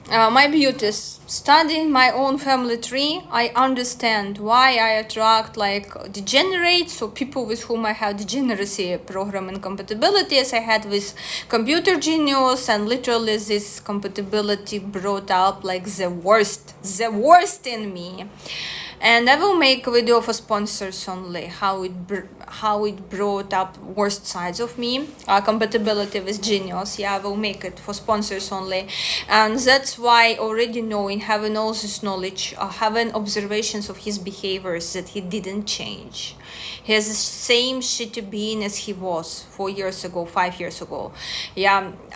My beauties, studying my own family tree, I understand why I attract like degenerates, so people with whom I have degeneracy programming compatibility, as I had with computer genius, and literally this compatibility brought up like the worst in me. And I will make a video for sponsors only, how it brought up worst sides of me, compatibility with genius. I will make it for sponsors only, and that's why already knowing, having all this knowledge, having observations of his behaviors, that he didn't change. He has the same shitty being as he was 4 years ago, 5 years ago.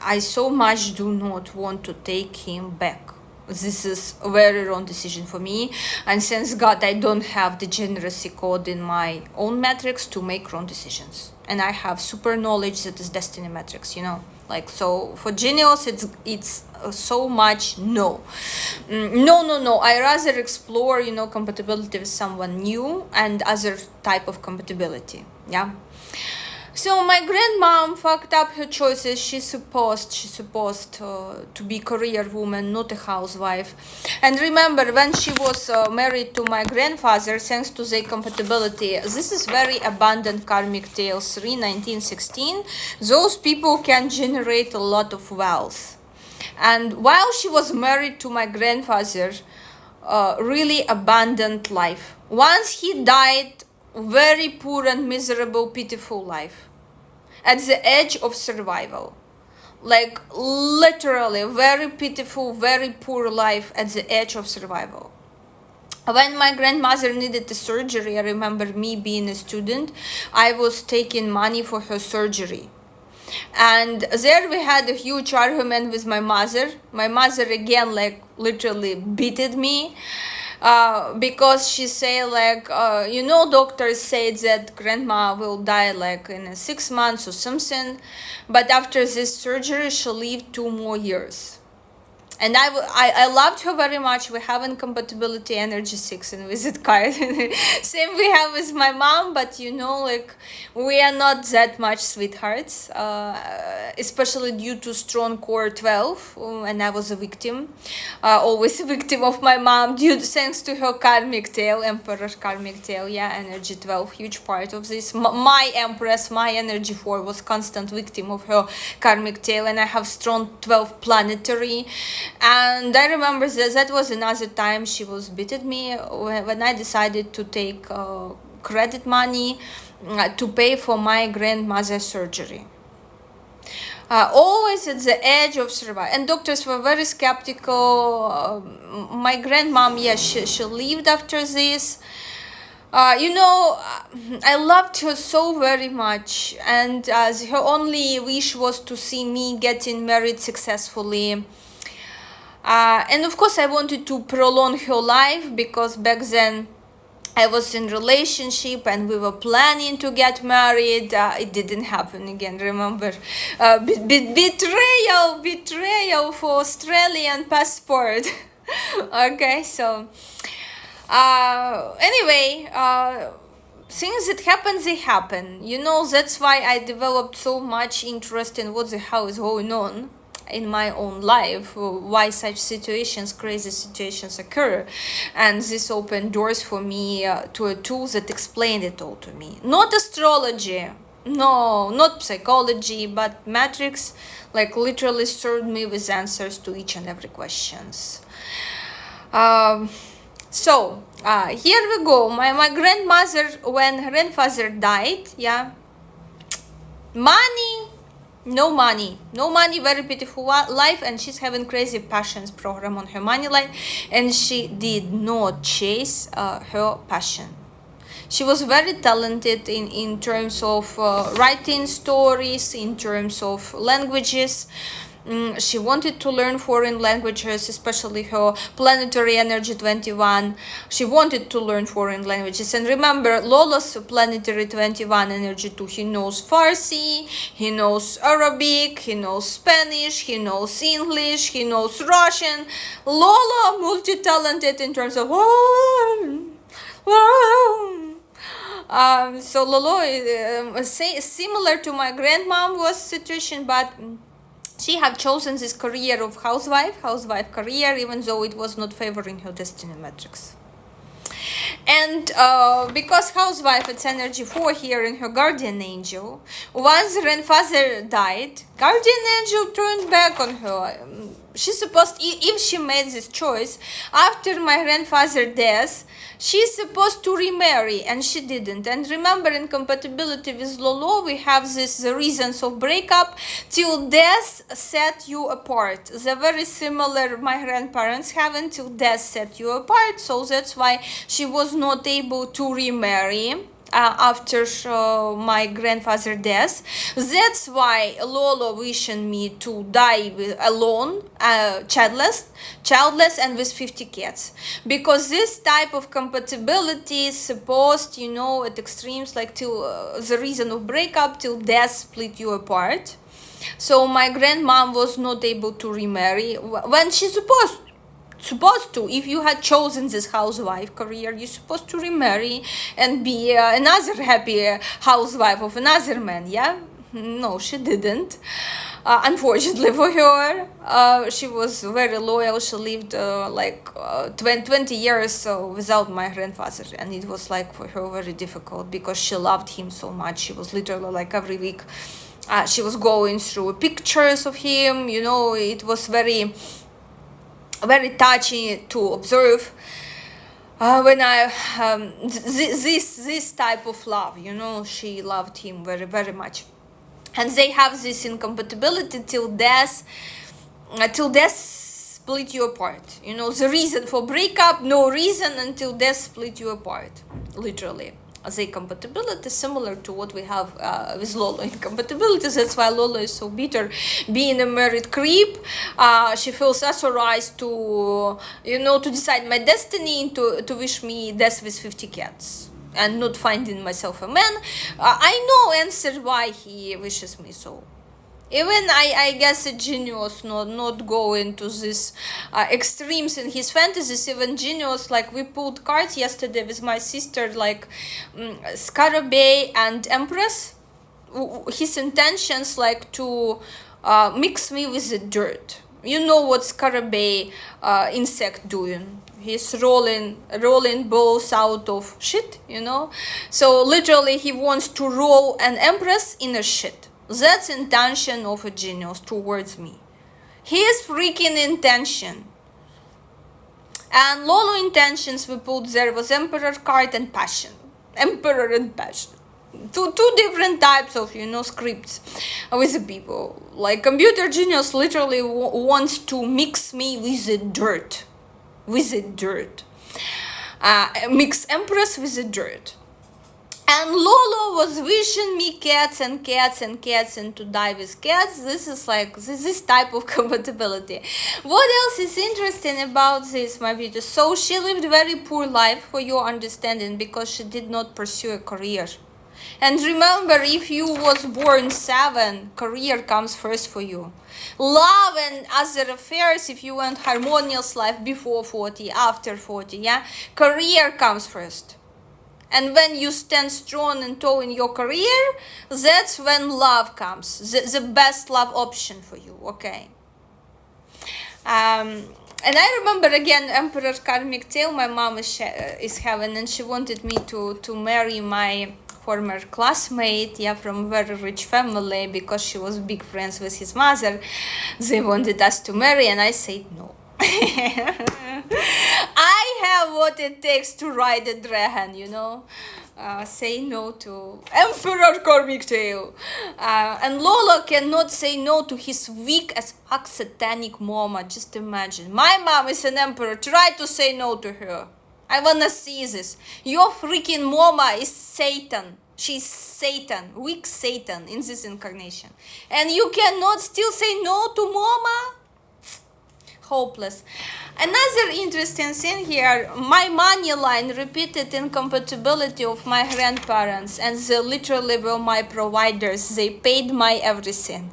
I so much do not want to take him back. This is a very wrong decision for me, and thanks God I don't have degeneracy code in my own matrix to make wrong decisions, and I have super knowledge that is destiny matrix, so for genius it's so much no. I rather explore compatibility with someone new and other type of compatibility. So my grandmom fucked up her choices. She's supposed to be career woman, not a housewife. And remember, when she was married to my grandfather, thanks to their compatibility, this is very abundant karmic tale 3/1916. Those people can generate a lot of wealth. And while she was married to my grandfather, really abundant life. Once he died, very poor and miserable, pitiful life. At the edge of survival. Like literally very pitiful, very poor life at the edge of survival. When my grandmother needed a surgery, I remember me being a student, I was taking money for her surgery. And there we had a huge argument with my mother. My mother again like literally beated me. Because she say like, doctors say that grandma will die like in 6 months or something, but after this surgery she'll live 2 more years. And I loved her very much. We have incompatibility energy 6 in visit card. Same we have with my mom, but we are not that much sweethearts, especially due to strong core 12, and I was a victim, always a victim of my mom, thanks to her karmic tail, emperor karmic tail, energy 12, huge part of this. My empress, my energy 4 was constant victim of her karmic tail, and I have strong 12 planetary. And I remember that was another time she was beating me when I decided to take credit money to pay for my grandmother's surgery. Always at the edge of survival, and doctors were very skeptical. My grandmom, she lived after this. I loved her so very much, and her only wish was to see me getting married successfully. And of course I wanted to prolong her life, because back then I was in relationship and we were planning to get married. It didn't happen again, remember. Betrayal for Australian passport. Okay, so anyway, things that happen, they happen. That's why I developed so much interest in what the hell is going on in my own life, why such situations, crazy situations occur. And this opened doors for me to a tool that explained it all to me. Not astrology, no, not psychology, but matrix, like literally served me with answers to each and every questions. Here we go. My grandmother, when her grandfather died, no money, very pitiful life, and she's having crazy passions program on her money life, and she did not chase her passion. She was very talented in terms of writing stories, in terms of languages. She wanted to learn foreign languages, especially her planetary energy 21. She wanted to learn foreign languages. And remember, Lolo's planetary 21 energy 2, he knows Farsi, he knows Arabic, he knows Spanish, he knows English, he knows Russian. Lolo, multi-talented in terms of so Lolo is similar to my grandmom was situation, but She have chosen this career of housewife career, even though it was not favoring her destiny matrix. And because housewife, it's energy 4 here in her guardian angel, once grandfather died, guardian angel turned back on her. She's supposed, if she made this choice after my grandfather's death, she's supposed to remarry, and she didn't. And remember, in compatibility with Lolo, we have this the reasons of breakup: till death set you apart. They're very similar my grandparents have, until death set you apart. So that's why she was not able to remarry after my grandfather's death. That's why Lolo wishing me to die alone, childless and with 50 cats, because this type of compatibility is supposed, you know, at extremes, like till the reason of breakup, till death split you apart. So my grandmom was not able to remarry when she's supposed to. If you had chosen this housewife career, you're supposed to remarry and be another happy housewife of another man. Yeah, no, she didn't, unfortunately for her. She was very loyal. She lived 20 years without my grandfather, and it was like for her very difficult, because she loved him so much. She was literally like every week she was going through pictures of him, you know. It was very touching to observe when I this type of love, you know. She loved him very, very much, and they have this incompatibility till death split you apart, you know. The reason for breakup, no reason, until death split you apart, literally. The compatibility similar to what we have with Lolo incompatibility. That's why Lolo is so bitter, being a married creep. She feels authorized to, you know, to decide my destiny, to wish me death with 50 cats, and not finding myself a man. I know answer why he wishes me so. Even I guess a genius not go into this extremes in his fantasies. Even genius, like we pulled cards yesterday with my sister, like Scarabée and Empress. His intentions like to mix me with the dirt. You know what Scarabée insect doing? He's rolling balls out of shit, you know. So literally he wants to roll an Empress in a shit. That's intention of a genius towards me. His freaking intention. And Lolo intentions we put there was Emperor card and Passion. Emperor and Passion. Two different types of, you know, scripts with the people. Like computer genius literally wants to mix me with the dirt. Mix Empress with the dirt. And Lolo was wishing me cats and to die with cats. This is like this type of compatibility. What else is interesting about this, my beauty? So she lived very poor life, for your understanding, because she did not pursue a career. And remember, if you was born 7, career comes first for you. Love and other affairs, if you want harmonious life before 40, after 40, yeah, career comes first. And when you stand strong and tall in your career, that's when love comes. The best love option for you, okay? And I remember again, Emperor Karmic Tale, my mom is having, and she wanted me to marry my former classmate, yeah, from very rich family, because she was big friends with his mother. They wanted us to marry, and I said no. I have what it takes to ride a dragon, you know. Say no to Emperor Karmic Tail. And Lolo cannot say no to his weak as fuck satanic mama. Just imagine. My mom is an emperor. Try to say no to her. I wanna see this. Your freaking mama is Satan. She's Satan. Weak Satan in this incarnation. And you cannot still say no to mama? Hopeless. Another interesting thing here, my money line repeated incompatibility of my grandparents, and they literally were my providers. They paid my everything.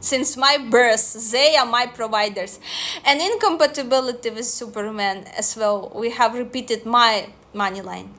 Since my birth, they are my providers. And incompatibility with Superman as well, we have repeated my money line.